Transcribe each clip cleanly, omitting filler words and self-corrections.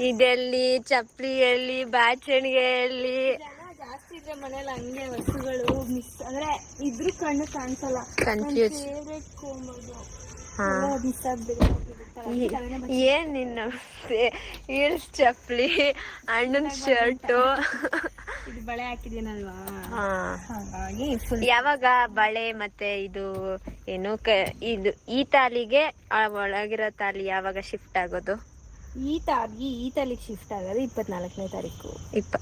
ಇದೆಲ್ಲಿ ಚಪ್ಪಲಿಯಲ್ಲಿ ಬಾಚಣಿಗೆಯಲ್ಲಿ ಜಾಸ್ತಿ ಇದ್ರೆ ಮನೇಲಿ ಹಂಗೆ ವಸ್ತುಗಳು ಮಿಸ್ ಅಂದ್ರೆ ಇದ್ರೂ ಕಣ್ಣು ಕಾಣಿಸಲ್ಲ. ಕನ್ಫ್ಯೂಸ್. ಏನ್ ನಿನ್ನ ಹೀಲ್ಸ್ ಚಪ್ಪಲಿ ಅಣ್ಣನ ಶರ್ಟು ಇದು ಬಳೆ ಹಾಕಿದ್ದೀನಲ್ವಾ ಹಾಗಾಗಿ ಯಾವಾಗ ಬಳೆ ಮತ್ತೆ ಇದು ಏನು ಇದು ಈ ತಾಲಿಗೆ ಒಳಗಿರೋ ತಾಲಿ ಯಾವಾಗ ಶಿಫ್ಟ್ ಆಗೋದು? ಈ ತಾಲಿಗೆ ಶಿಫ್ಟ್ ಆಗೋದು 24ನೇ ತಾರೀಕು.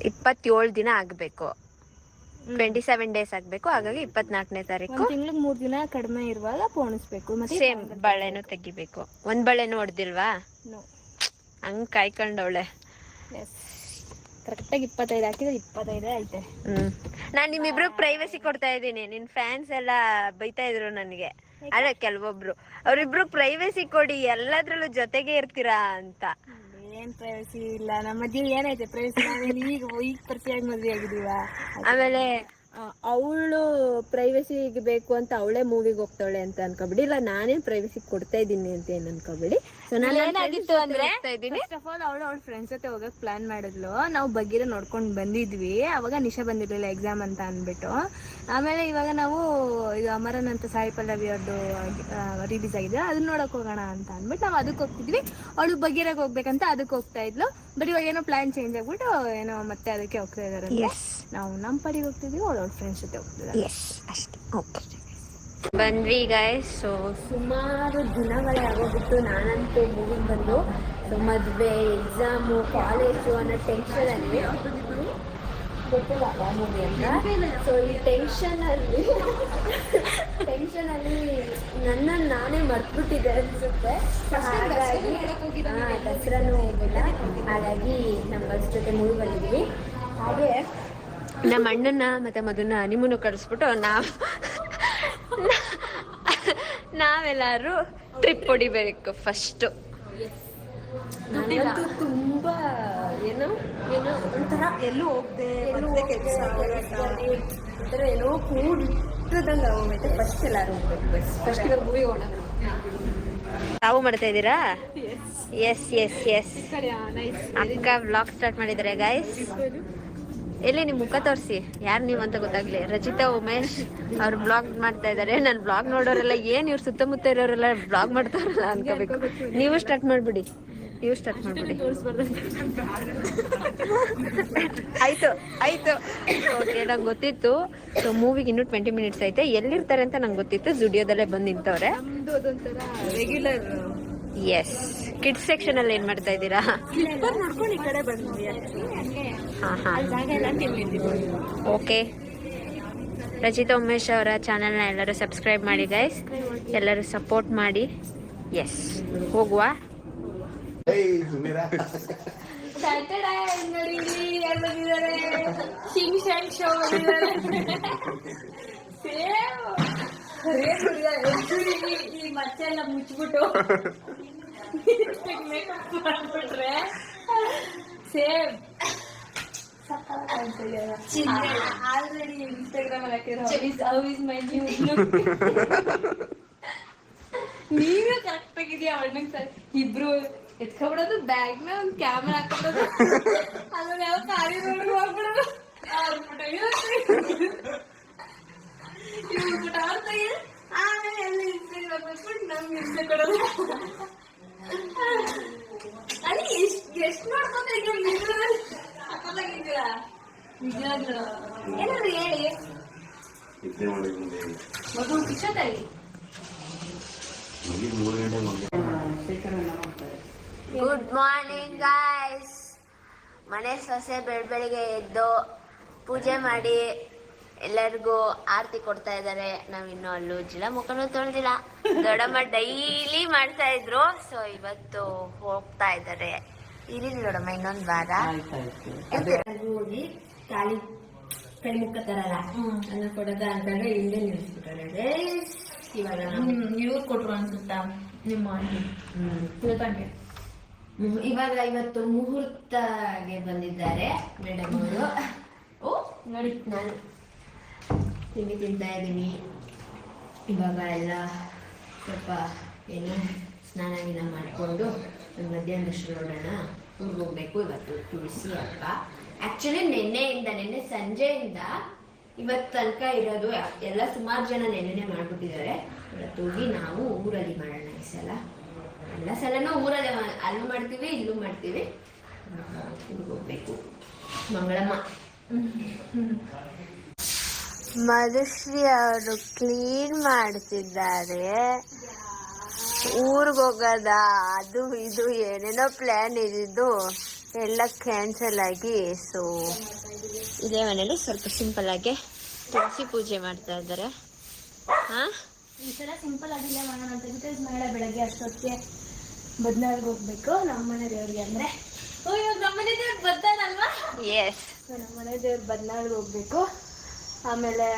27 ದಿನ ಆಗ್ಬೇಕು, 27 ಡೇಸ್ ಆಗ್ಬೇಕು. ಹಾಗಾಗಿ 24ನೇ ತಾರೀಕು. ತಿಂಗಳಿಗೆ 3 ದಿನ ಕಡಿಮೆ ಇರುವಾಗ ಪೋಣಿಸ್ಬೇಕು. ಮತ್ತೆ ಸೇಮ್ ಬಳೆನೂ ತೆಗಿಬೇಕು. ಒಂದ್ ಬಳೆನೂ ಹೊಡೆದಿಲ್ವಾ? ಹಂಗ್ ಕಾಯ್ಕೊಂಡವಳೆ. ಕರೆಕ್ಟಾಗಿ 25 ಹಾಕಿದ್ರೆ 25 ಐತೆ. ನಾನ್ ನಿಮ್ಮಿಬ್ರು ಪ್ರೈವಸಿ ಕೊಡ್ತಾ ಇದ್ದೀನಿ. ನಿನ್ ಫ್ಯಾನ್ಸ್ ಎಲ್ಲ ಬೈತಾ ಇದ್ರು ನನಗೆ. ಅಲ್ಲ ಕೆಲವೊಬ್ರು ಅವ್ರಿಬ್ರು ಪ್ರೈವಸಿ ಕೊಡಿ, ಎಲ್ಲದ್ರಲ್ಲೂ ಜೊತೆಗೆ ಇರ್ತೀರಾ ಅಂತ. ಏನ್ ಪ್ರೈವಸಿ ಇಲ್ಲ ನಮ್ಮ ಮಧ್ಯೆ, ಏನೈತೆ ಪ್ರೈವಸಿ? ಈಗ ಪರಿಚಯ ಮದ್ವೆ ಆಗಿದೀವ. ಆಮೇಲೆ ಅವಳು ಪ್ರೈವಸಿ ಬೇಕು ಅಂತ ಅವಳೇ ಮೂವಿಗೆ ಹೋಗ್ತಾಳೆ ಅಂತ ಅನ್ಕೋಬಿಡಿ. ಇಲ್ಲ ನಾನೇನ್ ಪ್ರೈವಸಿ ಕೊಡ್ತಾ ಇದ್ದೀನಿ ಅಂತ ಏನ್ ಅನ್ಕೋಬಿಡಿ. ಏನಾಗಿತ್ತು ಅಂದ್ರೆ ಫಸ್ಟ್ ಆಫ್ ಆಲ್ ಅವಳು ಅವ್ಳ ಫ್ರೆಂಡ್ಸ್ ಜೊತೆ ಹೋಗಕ್ ಪ್ಲಾನ್ ಮಾಡಿದ್ಲು. ನಾವು ಬಗ್ಗಿರ ನೋಡ್ಕೊಂಡ್ ಬಂದಿದ್ವಿ. ಅವಾಗ ನಿಶಾ ಬಂದಿರ್ಲಿಲ್ಲ ಎಕ್ಸಾಮ್ ಅಂತ ಅನ್ಬಿಟ್ಟು. ಆಮೇಲೆ ಇವಾಗ ನಾವು ಇದು ಅಮರನ್ ಅಂತ ಸಾಯಿ ಪಲ್ಲವಿ ಅವ್ರದ್ದು ರಿಲೀಸ್ ಆಗಿದೆ, ಅದನ್ನ ನೋಡಕ್ ಹೋಗೋಣ ಅಂತ ಅನ್ಬಿಟ್ಟು ನಾವು ಅದಕ್ಕೆ ಹೋಗ್ತಿದ್ವಿ. ಅವಳು ಬಗ್ಗಿರಾಗ ಹೋಗ್ಬೇಕಂತ ಅದಕ್ಕೆ ಹೋಗ್ತಾ ಇದ್ಲು. ಬಟ್ ಇವಾಗ ಏನೋ ಪ್ಲಾನ್ ಚೇಂಜ್ ಆಗ್ಬಿಟ್ಟು ಏನೋ ಮತ್ತೆ ಅದಕ್ಕೆ ಹೋಗ್ತಾ ಇದಾರೆ. ನಾವು ನಮ್ಮ ಪಡಿಗೆ ಹೋಗ್ತಿದ್ವಿ, ಅವಳು ಅವ್ಳ ಫ್ರೆಂಡ್ಸ್ ಜೊತೆ ಹೋಗ್ತಿದ್ದಾರೆ. ಬಂದ್ವಿ ಗೈಸ್. ಸೊ ಸುಮಾರು ದಿನಗಳೇ ಆಗೋಗ್ಬಿಟ್ಟು ನಾನಂತೂ ಮೂವಿಗೆ ಬಂದು. ಸೊ ಮದುವೆ, ಎಕ್ಸಾಮು, ಕಾಲೇಜು ಅನ್ನೋ ಟೆನ್ಷನಲ್ಲಿ ಗೊತ್ತಿಲ್ಲ ಯಾವ ಮೂವಿ ಅಂತ. ಸೊ ಈ ಟೆನ್ಷನಲ್ಲಿ ನನ್ನನ್ನು ನಾನೇ ಮರ್ತ್ಬಿಟ್ಟಿದ್ದೆ ಅನಿಸುತ್ತೆ. ಹಾಗಾಗಿ ದಸರಾನೂ ಹೋಗಿಲ್ಲ. ಹಾಗಾಗಿ ನಮ್ಮ ಬಸ್ ಜೊತೆ ಮೂವಿ ಬಂದಿದ್ದೀವಿ. ಹಾಗೆ ನಮ್ಮ ಅಣ್ಣನ ಮತ್ತು ಮಧುನ ಹನಿಮೂನು ಕಳಿಸ್ಬಿಟ್ಟು ನಾವೆಲ್ಲರೂ ಟ್ರಿಪ್ ಹೊಡಿಬೇಕು ಫಸ್ಟು. ನಾನಂತೂ ತುಂಬ ಏನೋ ಒಂಥರ ಎಲ್ಲೂ ಹೋಗದೆ ಒಂಥರ ಏನೋ ಕೂಡಿಟ್ಟದಂಗೆ ಆಗೋಗೈತೆ. ಫಸ್ಟ್ ಎಲ್ಲರೂ ಹೋಗ್ಬೇಕು. ಫಸ್ಟ್ ಇವಾಗ ಮೂವಿ ಹೋಗೋಣ. ತಾವು ಮಾಡ್ತಾ ಇದ್ದೀರಾ? Yes yes yes. ಅಕ್ಕ ವ್ಲಾಗ್ ಸ್ಟಾರ್ಟ್ ಮಾಡಿದ್ದಾರೆ ಗೈಸ್. ಎಲ್ಲಿ ನಿಮ್ಮ ಮುಖ ತೋರಿಸಿ, ಯಾರು ನೀವು ಅಂತ ಗೊತ್ತಾಗ್ಲಿ. ರಚಿತಾ ಉಮೇಶ್ ಅವ್ರು ಬ್ಲಾಗ್ ಮಾಡ್ತಾ ಇದ್ದಾರೆ. ನಾನು ಬ್ಲಾಗ್ ನೋಡೋರೆಲ್ಲ ಏನು ಇವ್ರು ಸುತ್ತಮುತ್ತ ಇರೋರೆಲ್ಲ ಬ್ಲಾಗ್ ಮಾಡ್ತಾರಲ್ಲ ಅನ್ಕೋಬೇಕು. ನೀವು ಸ್ಟಾರ್ಟ್ ಮಾಡ್ಬಿಡಿ. ಆಯ್ತು ಓಕೆ, ನಂಗೆ ಗೊತ್ತಿತ್ತು. ಸೊ ಮೂವಿಗೆ ಇನ್ನೂ 20 ಮಿನಿಟ್ಸ್ ಐತೆ. ಎಲ್ಲಿರ್ತಾರೆ ಅಂತ ನಂಗೆ ಗೊತ್ತಿತ್ತು. ಜುಡಿಯೋದಲ್ಲೇ ಬಂದು ನಿಂತವ್ರೆ. ಎಸ್. ಕಿಡ್ಸ್ ಸೆಕ್ಷನ್ ಅಲ್ಲಿ ಏನ್ ಮಾಡ್ತಾ ಇದ್ದೀರಾ? ಓಕೆ. ರಚಿತಾ ಉಮೇಶ್ ಅವರ ಚಾನೆಲ್ನ ಎಲ್ಲರೂ ಸಬ್ಸ್ಕ್ರೈಬ್ ಮಾಡಿ ಗೈಸ್. ಎಲ್ಲರೂ ಸಪೋರ್ಟ್ ಮಾಡಿ. ಎಸ್, ಹೋಗುವ. ಮತ್ತೆ ಎಲ್ಲ ಮುಚ್ಚಿಬಿಟ್ಟು ಮಾಡ್ಬಿಟ್ರೆ ಸೇಮ್ ಆಲ್ರೆಡಿ ಇನ್ಸ್ಟಾಗ್ರಾಮ್ ಅಲ್ಲಿ ನೀವೇ ಕರೆಕ್ಟ್ ಆಗಿದೆಯಾ? ಅಣ್ಣಂಗ್ ಸರ್ ಇಬ್ರು ಎತ್ಕೊಬಿಡೋದು, ಬ್ಯಾಗ್ ನ ಒಂದು ಕ್ಯಾಮ್ರಾ ಹಾಕೊಡೋದು, ಆಮೇಲೆ ಯಾವ ಕಾರಿ ರೋಡ್ ಹೋಗ್ಬಿಡೋದು, ಆಮೇಲೆ ಎಲ್ಲ ಇನ್ಸ್ಟಾಗ್ರಾಮ್ ಹಾಕ್ಬಿಟ್ಟು ನಮ್ಗೆ ಇನ್ಸ್ಟಾ ಕೊಡೋದು. ಅಲ್ಲಿ ಎಷ್ಟು ನೋಡ್ಕೊಂತ ಹಾಕೋದಾಗಿದ್ದೀರಾ? ನಿಜವಾಗ್ಲು ಏನಾದ್ರು ಹೇಳಿ ಮಗು ಕಿಶೋತಾಗಿ. Good morning guys. ಮನೆ ಸೊಸೆ ಬೆಳಗ್ಗೆ ಎದ್ದು ಪೂಜೆ ಮಾಡಿ ಎಲ್ಲರಿಗೂ ಆರತಿ ಕೊಡ್ತಾ ಇದ್ದಾರೆ. ನಾವಿನ್ನೂ ಅಲ್ಲೂ ಉಜ್ಜಿಲ್ಲ, ಮುಖನೂ ತೊಳೆದಿಲ್ಲ. ದೊಡ್ಡಮ್ಮ ಡೈಲಿ ಮಾಡ್ತಾ ಇದ್ರು. ಸೊ ಇವತ್ತು ಹೋಗ್ತಾ ಇದ್ದಾರೆ. ಇರಿಲ್ಲ ನೋಡಮ್ಮ, ಇನ್ನೊಂದು ವಾರ ಹೋಗಿ ಖಾಲಿ ಕೈ ಮುಖ ತರಲ್ಲ ಅನ್ನ ಕೊಡೋದ ಅಂತಂದ್ರೆ ಹಿಂದೆ ನಿಲ್ಸ್ಬಿಟ್ಟಾರೆ. ಇವಾಗ ಇವ್ರು ಕೊಟ್ರು ಅನ್ಸುತ್ತಾ ನಿಮ್ಮ ತಿಳ್ಕೊಂಡೆ. ಇವಾಗ ಇವತ್ತು ಮುಹೂರ್ತಗೆ ಬಂದಿದ್ದಾರೆ ಮೇಡಮ್ ಅವರು. ಓ ನೋಡಿ, ನಾನು ತಿಂಡಿ ತಿಂತಾ ಇದ್ದೀನಿ. ಇವಾಗ ಎಲ್ಲ ಸ್ವಲ್ಪ ಏನು ಸ್ನಾನ ಗೀನ ಮಾಡಿಕೊಂಡು ಮಧ್ಯಾಹ್ನದಷ್ಟು ನೋಡೋಣ. ಊರಿಗೆ ಹೋಗ್ಬೇಕು ಇವತ್ತು ತುಳಸಿ ಹಬ್ಬ. ಆ್ಯಕ್ಚುಲಿ ನಿನ್ನೆ ಸಂಜೆಯಿಂದ ಇವತ್ತು ತನಕ ಇರೋದು ಎಲ್ಲ ಸುಮಾರು ಜನ ನೆನ್ನೆನೇ ಮಾಡಿಬಿಟ್ಟಿದ್ದಾರೆ. ಇವತ್ತು ಹೋಗಿ ನಾವು ಊರಲ್ಲಿ ಮಾಡೋಣ ಈ ಸಲ. ಎಲ್ಲ ಸಲನೂ ಊರಲ್ಲೇ ಅಲ್ಲೂ ಮಾಡ್ತೀವಿ ಇಲ್ಲೂ ಮಾಡ್ತೀವಿ. ಊರಿಗೆ ಹೋಗ್ಬೇಕು. ಮಂಗಳಮ್ಮ ಮಧುಶ್ರೀ ಅವರು ಕ್ಲೀನ್ ಮಾಡ್ತಿದ್ದಾರೆ. ಊರಿಗೆ ಹೋಗೋದ ಅದು ಇದು ಏನೇನೋ ಪ್ಲ್ಯಾನ್ ಇದ್ದಿದ್ದು ಎಲ್ಲ ಕ್ಯಾನ್ಸಲ್ ಆಗಿ, ಸೊ ಇದೇ ಮನೇಲಿ ಸ್ವಲ್ಪ ಸಿಂಪಲ್ ಆಗಿ ತುಳಸಿ ಪೂಜೆ ಮಾಡ್ತಾ ಇದ್ದಾರೆ. ಈ ಸಲ ಸಿಂಪಲ್ ಆಗಿಲ್ಲ ಮಾಡೋಣ ಅಂತ. ಬಿಕಾಸ್ ನಾಳೆ ಬೆಳಗ್ಗೆ ಅಷ್ಟೊತ್ತಿಗೆ ಬದ್ನಾಳ್ಗೆ ಹೋಗ್ಬೇಕು ನಮ್ಮ ಮನೆ ದೇವ್ರಿಗೆ. ಅಂದ್ರೆ ಇವಾಗ ನಮ್ಮ ಮನೆ ದೇವ್ರು ಬರ್ತಾರಲ್ವಾ? ಎಸ್, ನಮ್ಮ ಮನೆ ದೇವ್ರು ಬದ್ನಾಳ್ಗೆ ಹೋಗ್ಬೇಕು. ಆಮೇಲೆ